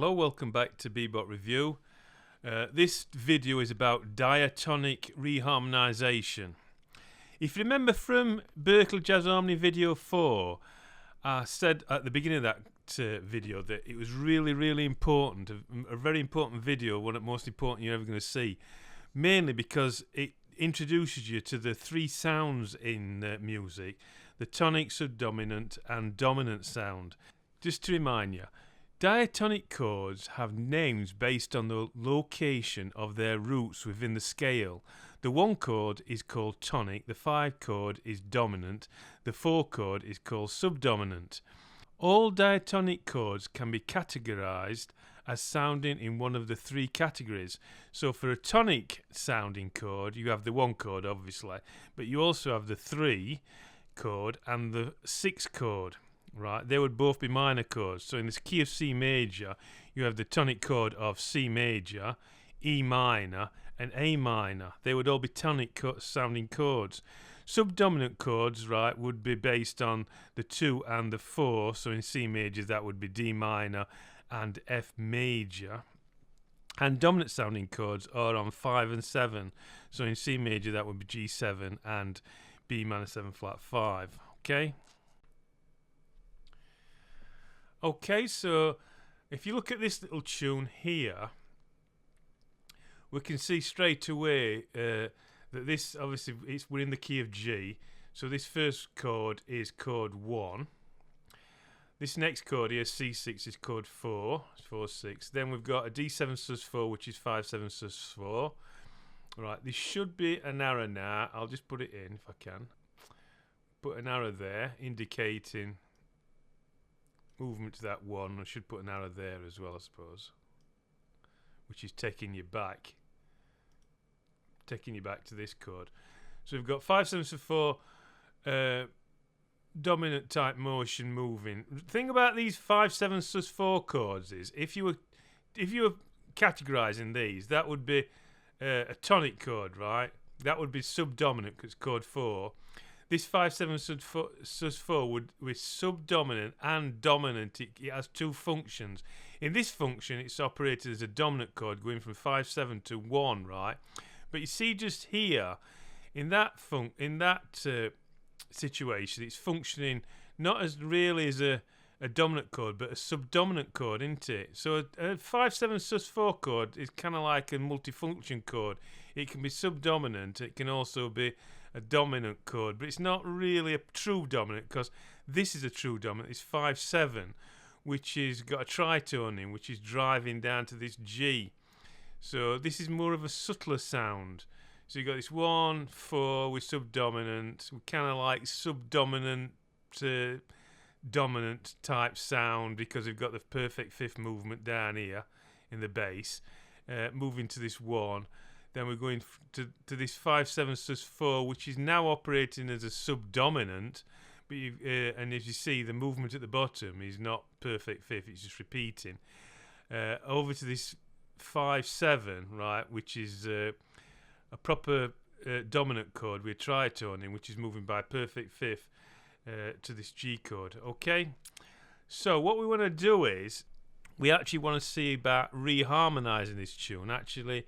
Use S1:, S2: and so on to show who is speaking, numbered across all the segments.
S1: Hello, welcome back to Bebop Review. This video is about diatonic reharmonization. If you remember from Berkeley Jazz Harmony video 4, I said at the beginning of that video that it was really important, a very important video, one of the most important you're ever going to see, mainly because it introduces you to the three sounds in music: the tonic, subdominant and dominant sound. Just to remind you, diatonic chords have names based on the location of their roots within the scale. The 1 chord is called tonic, the 5 chord is dominant, the 4 chord is called subdominant. All diatonic chords can be categorized as sounding in one of the 3 categories. So for a tonic sounding chord, you have the 1 chord obviously, but you also have the 3 chord and the 6 chord. Right, they would both be minor chords. So in this key of C major, you have the tonic chord of C major, E minor, and A minor. They would all be tonic sounding chords. Subdominant chords, right, would be based on the 2 and the 4. So in C major, that would be D minor and F major. And dominant sounding chords are on 5 and 7. So in C major, that would be G7 and B minor 7 flat 5. Okay. Okay, so if you look at this little tune here, we can see straight away that this, obviously, we're in the key of G. So this first chord is chord 1. This next chord here, C6, is chord 4, 4-6. Then we've got a D7 sus4, which is 5-7 sus4. Right, this should be an arrow now. I'll just put it in if I can. Put an arrow there, indicating movement to that 1. I should put an arrow there as well, I suppose, which is taking you back to this chord. So we've got 5-7 sus4 dominant type motion moving. The thing about these 5-7 sus4 chords is if you were categorizing these, that would be a tonic chord, right? That would be subdominant because it's chord 4. This 5-7 sus4 would with subdominant and dominant. It has 2 functions. In this function, it's operated as a dominant chord going from 5-7 to 1, right? But you see, just here, in that situation, it's functioning not as really as a dominant chord, but a subdominant chord, isn't it? So a 5-7 sus4 chord is kind of like a multifunction chord. It can be subdominant. It can also be a dominant chord, but it's not really a true dominant because this is a true dominant. It's 5-7, which is got a tritone in, which is driving down to this G. So this is more of a subtler sound. So you got this 1-4 with subdominant, kind of like subdominant to dominant type sound because we've got the perfect 5th movement down here in the bass, moving to this 1. Then we're going to this 5-7 sus4, which is now operating as a subdominant. But and as you see, the movement at the bottom is not perfect 5th; it's just repeating. Over to this 5-7, right, which is a proper dominant chord with tritoning, which is moving by perfect 5th to this G chord. Okay, so what we want to do is we actually want to see about reharmonizing this tune, actually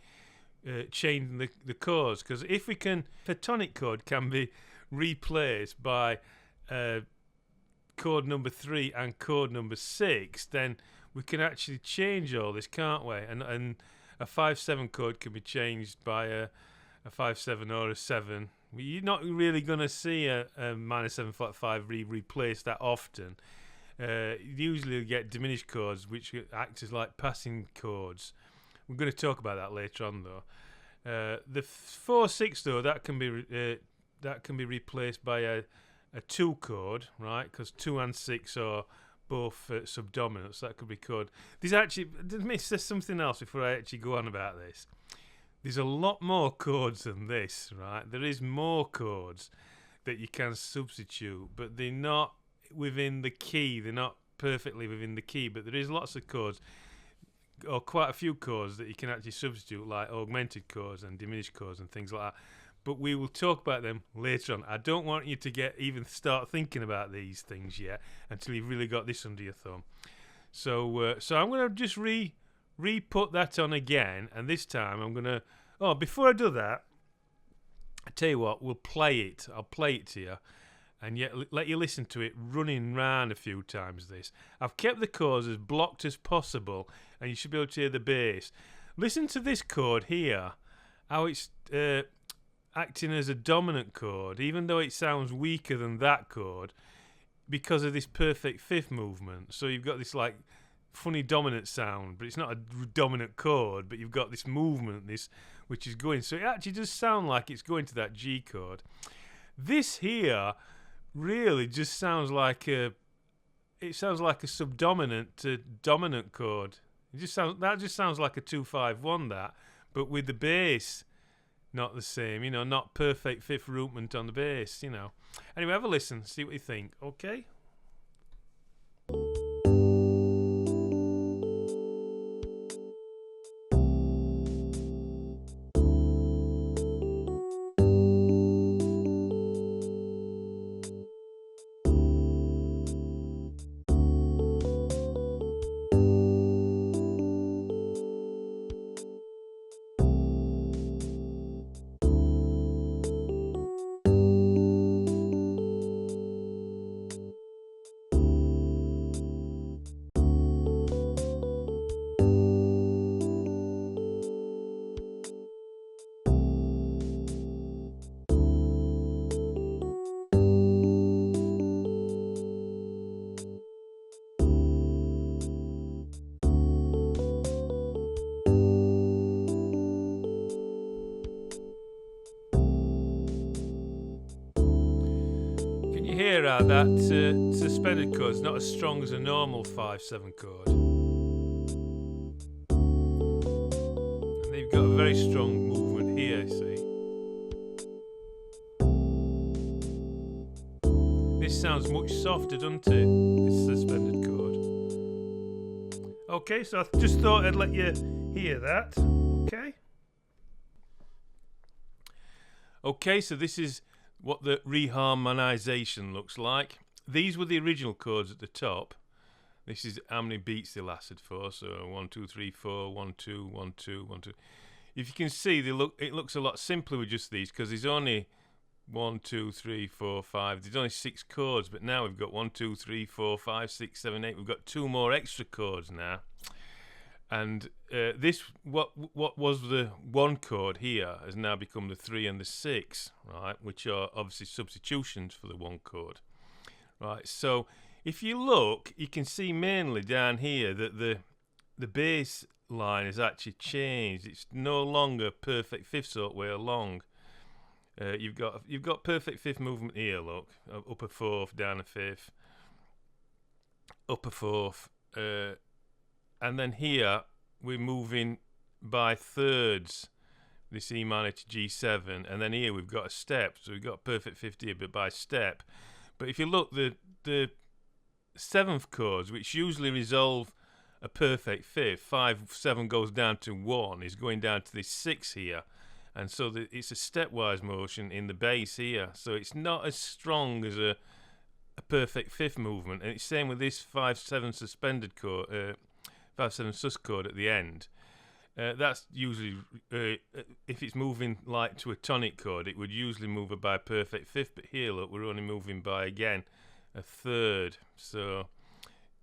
S1: changing the chords, because if a tonic chord can be replaced by chord number 3 and chord number 6, then we can actually change all this, can't we? And a 5-7 chord can be changed by a 5-7 or a 7. You're not really going to see a minor 7 flat 5 replaced that often. Usually you get diminished chords which act as like passing chords. We're going to talk about that later on, though. The 4-6 though, that can be replaced by a 2 chord, right? Because 2 and 6 are both subdominant, so that could be chord. There's something else before I actually go on about this. There's a lot more chords than this, right? There is more chords that you can substitute, but they're not within the key. They're not perfectly within the key, but there is lots of chords, or quite a few chords that you can actually substitute, like augmented chords and diminished chords and things like that. But we will talk about them later on. I don't want you to even start thinking about these things yet until you've really got this under your thumb. So I'm going to just re-put that on again, and this time I'm going to... Oh, before I do that, I tell you what, we'll play it. I'll play it to you, and yet let you listen to it running round a few times. I've kept the chords as blocked as possible, and you should be able to hear the bass. Listen to this chord here, how it's acting as a dominant chord, even though it sounds weaker than that chord because of this perfect fifth movement. So you've got this like funny dominant sound, but it's not a dominant chord, but you've got this movement, which is going. So it actually does sound like it's going to that G chord. This here really just sounds like a subdominant to dominant chord. That just sounds like a 2-5-1, that, but with the bass not the same, not perfect fifth rootment on the bass, Anyway, have a listen, see what you think, okay? Hear how that suspended chord is not as strong as a normal 5/7 chord, and they've got a very strong movement here. See, this sounds much softer, doesn't it? This suspended chord. Okay, so I just thought I'd let you hear that. Okay, so this is what the reharmonization looks like. These were the original chords at the top. This is how many beats they lasted for. So 1, 2, 3, 4, 1, 2, 1, 2, 1, 2. If you can see, it looks a lot simpler with just these, because there's only 1, 2, 3, 4, 5. There's only 6 chords, but now we've got 1, 2, 3, 4, 5, 6, 7, 8. We've got 2 more extra chords now. And what was the 1 chord here has now become the 3 and the 6, right? Which are obviously substitutions for the 1 chord, right? So if you look, you can see mainly down here that the bass line has actually changed. It's no longer perfect fifths all the way along. You've got perfect fifth movement here. Look, upper fourth, down a fifth, upper fourth. And then here we're moving by thirds, this E minor to G7, and then here we've got a step, so we've got perfect fifth here, but by step. But if you look, the 7th chords, which usually resolve a perfect fifth, 5/7 goes down to 1, is going down to this 6 here, and so it's a stepwise motion in the bass here, so it's not as strong as a perfect fifth movement. And it's same with this 5/7 suspended chord, 5/7 sus chord at the end. That's usually if it's moving like to a tonic chord, it would usually move by a perfect fifth, but here look, we're only moving by again a third. So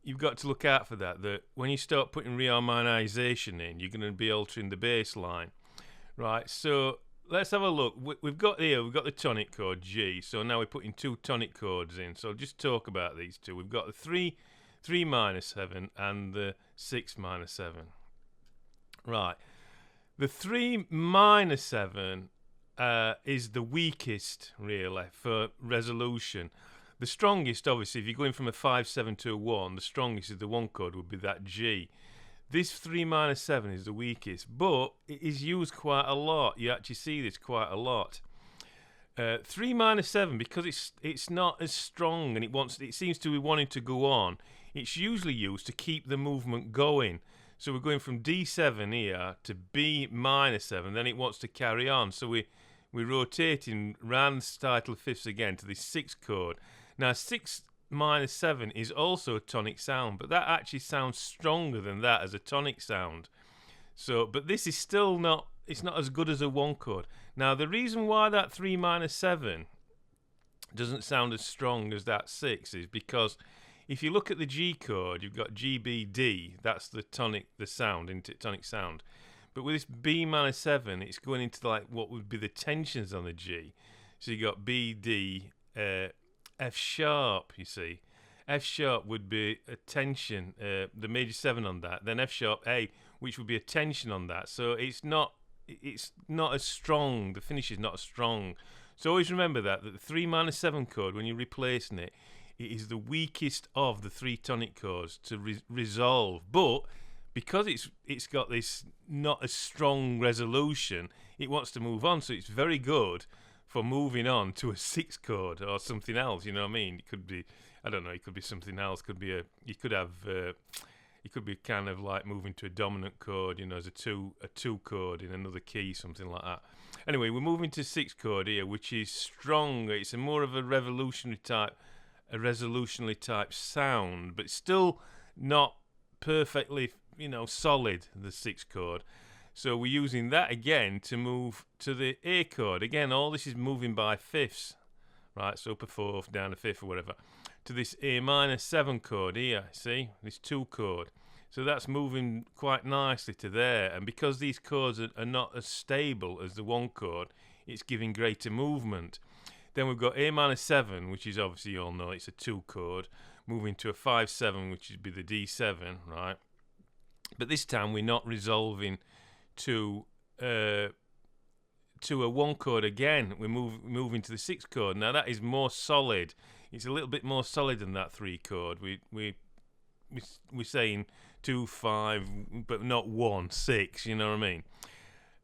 S1: you've got to look out for that when you start putting reharmonization in, you're going to be altering the bass line, right? So let's have a look. We've got the tonic chord G, so now we're putting 2 tonic chords in. So I'll just talk about these 2. We've got the 3 minor 7 and the 6 minor 7. Right. The 3 minor 7 is the weakest, really, for resolution. The strongest, obviously, if you're going from a 5/7 to a 1, the strongest is the 1 chord, would be that G. This 3 minor 7 is the weakest, but it is used quite a lot. You actually see this quite a lot. 3 minor 7, because it's not as strong and it seems to be wanting to go on, it's usually used to keep the movement going. So we're going from D7 here to B minor 7, then it wants to carry on. So we're rotating round the title fifths again to this 6 chord. Now 6 minor 7 is also a tonic sound, but that actually sounds stronger than that as a tonic sound. So, but this is still not, it's not as good as a 1 chord. Now, the reason why that 3 minor 7 doesn't sound as strong as that 6 is because if you look at the G chord, you've got G, B, D. That's the tonic, the sound, into tonic sound. But with this B minor 7, it's going into like what would be the tensions on the G. So you got B, D, F sharp, you see. F sharp would be a tension, the major 7 on that. Then F sharp A, which would be a tension on that. So it's not as strong. The finish is not as strong. So always remember that the 3 minor 7 chord, when you're replacing it, it is the weakest of the 3 tonic chords to resolve. But because it's got this not as strong resolution, it wants to move on. So it's very good for moving on to a 6 chord or something else. You know what I mean? It could be, I don't know, it could be something else. Could be it could be kind of like moving to a dominant chord, you know, as a two chord in another key, something like that. Anyway, we're moving to 6 chord here, which is stronger. It's more of a resolutionary type sound, but still not perfectly, you know, solid, the 6 chord. So we're using that again to move to the A chord. Again, all this is moving by fifths, right? So up a 4th, down a 5th or whatever, to this A minor 7 chord here, see? This 2 chord. So that's moving quite nicely to there. And because these chords are not as stable as the 1 chord, it's giving greater movement. Then we've got A minor 7, which is obviously, you all know, it's a 2 chord, moving to a 5/7, which would be the D7, right? But this time we're not resolving to a 1 chord again. We're moving to the 6 chord. Now that is more solid. It's a little bit more solid than that 3 chord. We're saying 2, 5, but not 1, 6. You know what I mean?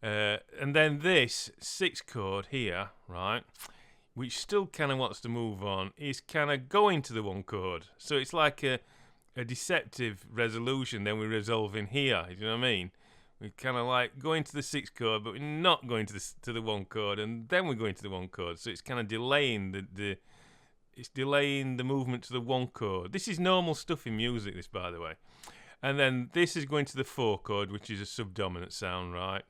S1: And then this 6 chord here, right, which still kind of wants to move on, is kind of going to the 1 chord. So it's like a deceptive resolution. Then we're resolving here. You know what I mean? We're kind of like going to the 6 chord, but we're not going to the 1 chord, and then we're going to the 1 chord. So it's kind of delaying it's delaying the movement to the 1 chord. This is normal stuff in music, this, by the way. And then this is going to the 4 chord, which is a subdominant sound, right?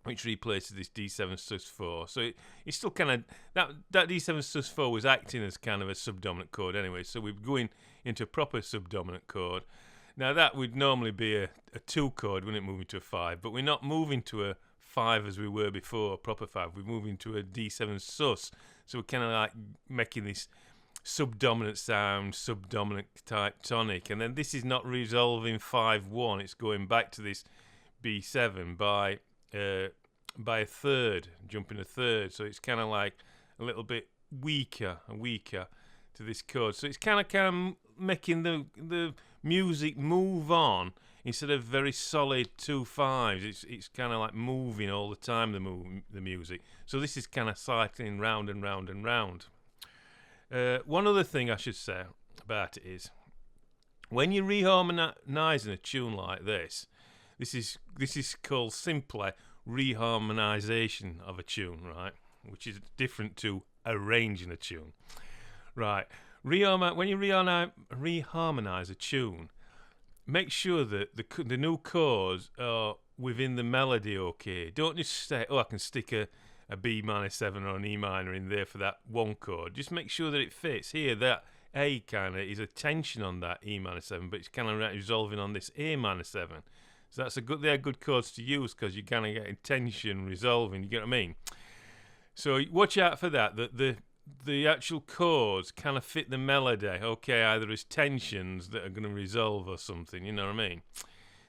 S1: Which replaces this D7 sus4. So it's still kind of, that D7 sus4 was acting as kind of a subdominant chord anyway. So we're going into a proper subdominant chord. Now that would normally be a 2 chord, wouldn't it, moving to a 5? But we're not moving to a 5 as we were before, proper 5. We're moving to a D7 sus. So we're kind of like making this subdominant sound, subdominant type tonic. And then this is not resolving 5/1. It's going back to this B7 by a third, jumping a third. So it's kind of like a little bit weaker to this chord. So it's kind of making the music move on instead of very solid 2/5s. It's kind of like moving all the time, the music. So this is kind of cycling round and round and round. One other thing I should say about it is, when you're reharmonizing a tune like this is called simply reharmonization of a tune, right? Which is different to arranging a tune, right? When you reharmonize a tune, make sure that the new chords are within the melody, okay? Don't just say, oh, I can stick a B minor 7 or an E minor in there for that 1 chord. Just make sure that it fits. Here, that A kind of is a tension on that E minor 7, but it's kind of resolving on this A minor 7. So they're good chords to use because you're kind of getting tension resolving. You get what I mean? So watch out for that. The actual chords kind of fit the melody. Okay, either as tensions that are going to resolve or something. You know what I mean?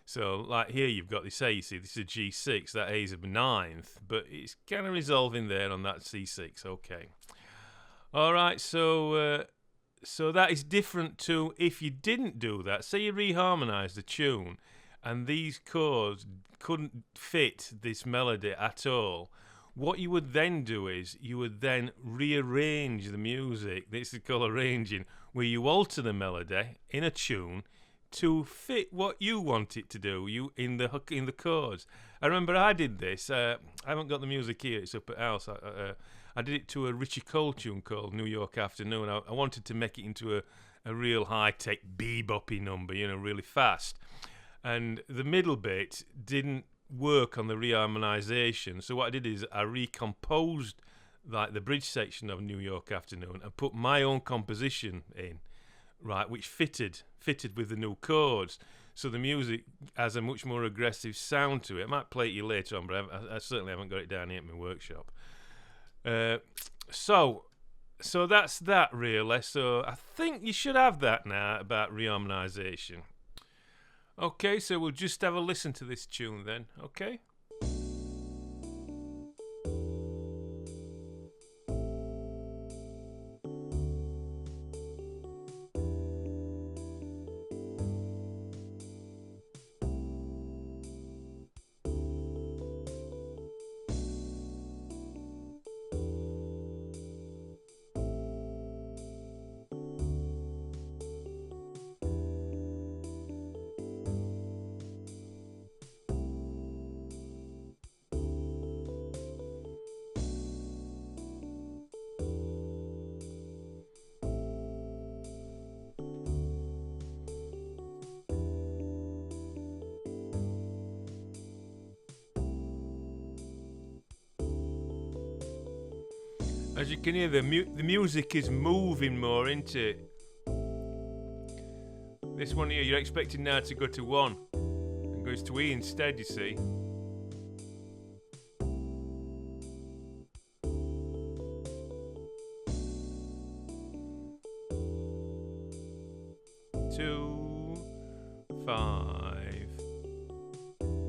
S1: So like here you've got this A. You see, this is a G6. That A is a 9th, but it's kind of resolving there on that C6. Okay. All right. So that is different to if you didn't do that. Say you reharmonize the tune, and these chords couldn't fit this melody at all. What you would then do is you would then rearrange the music. This is called arranging, where you alter the melody in a tune to fit what you want it to do, you in the hook, in the chords. I remember I did this. I haven't got the music here; it's up at house. I did it to a Richie Cole tune called New York Afternoon. I wanted to make it into a real high-tech beboppy number, you know, really fast. And the middle bit didn't work on the reharmonization. So what I did is I recomposed like the bridge section of New York Afternoon and put my own composition in, right, which fitted with the new chords. So the music has a much more aggressive sound to it. I might play it you later on, but I certainly haven't got it down here at my workshop. So that's that really. So I think you should have that now about reharmonization. Okay, so we'll just have a listen to this tune then, okay? As you can hear, the music is moving more, isn't it? This one here, you're expecting now to go to 1. It goes to E instead, you see. Two, 5,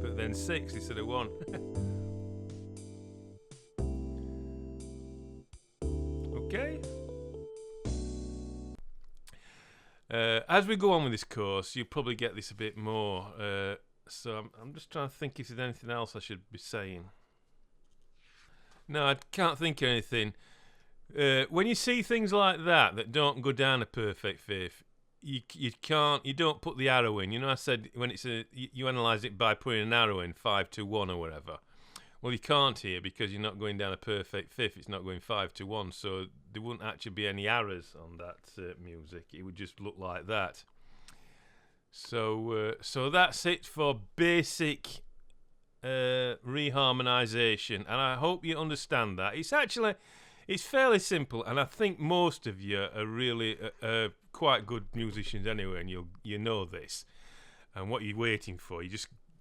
S1: but then 6 instead of 1. Okay. As we go on with this course, you'll probably get this a bit more. So I'm just trying to think if there's anything else I should be saying. No, I can't think of anything. When you see things like that don't go down a perfect fifth, you don't put the arrow in. You know, I said when you analyse it by putting an arrow in 5 to 1 or whatever. Well, you can't here because you're not going down a perfect fifth. It's not going 5 to 1, so there wouldn't actually be any errors on that music. It would just look like that. So that's it for basic reharmonization, and I hope you understand that. It's fairly simple, and I think most of you are really quite good musicians anyway, and you know this. And what you're waiting for,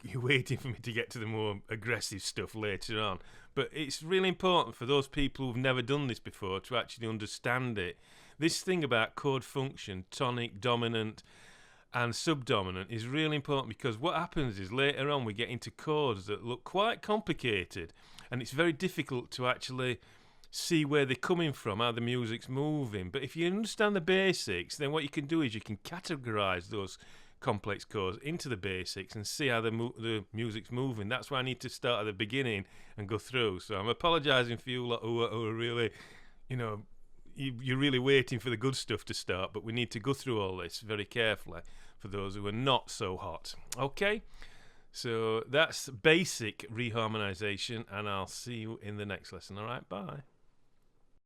S1: you're waiting for me to get to the more aggressive stuff later on. But it's really important for those people who've never done this before to actually understand it. This thing about chord function, tonic, dominant, and subdominant is really important, because what happens is later on we get into chords that look quite complicated, and it's very difficult to actually see where they're coming from, how the music's moving. But if you understand the basics, then what you can do is you can categorize those complex chords into the basics and see how the music's moving. That's why I need to start at the beginning and go through. So I'm apologising for you lot who are really, you know, you're really waiting for the good stuff to start, but we need to go through all this very carefully for those who are not so hot. Okay, so that's basic reharmonization, and I'll see you in the next lesson. All right, bye.